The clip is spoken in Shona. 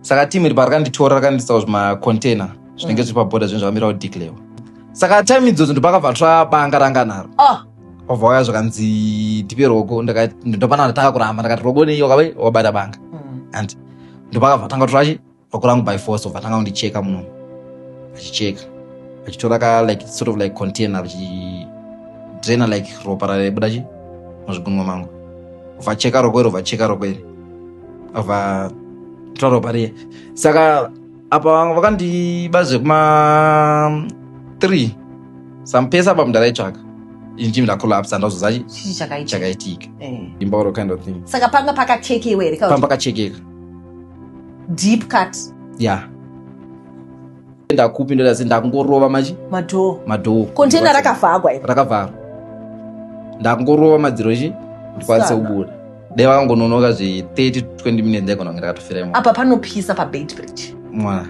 saka timu iri parakanditora rakandiisa zvimacontainer zvinenge zviri pabhodha zvinhu zvakamira kudeclare. Saka time idzodzo ndopakabva banga ranga naro obva waya zvakanzi ndipe roko. Ndopana ndatanga kuramba ndakati roko nei wabata banga and ndopakabva tanga torachi roko rangu by force obva tanga kundicheka muno achicheka achitora like sort of like container achidraina like ropa raibuda chi muzvigunwe mangu obva cheka roko iri obva tora ropa riye. Saka apa vakandiba zvekuma 3 sampesa apa mundaraitsvaka inji ndakolapsa ndazozachi chakaitika imbauro kind of thing. Saka panga pakachekewa here pakachekeka deep cut ndakupindura ndakungorova madhoo container rakavharwa rakavharwa ndakungorova madziro chi ndikwanise kubuda dai vakangononoka 30-20 minutes ndaigona kunge ndakatofira apa panopisa pabait bridge mwana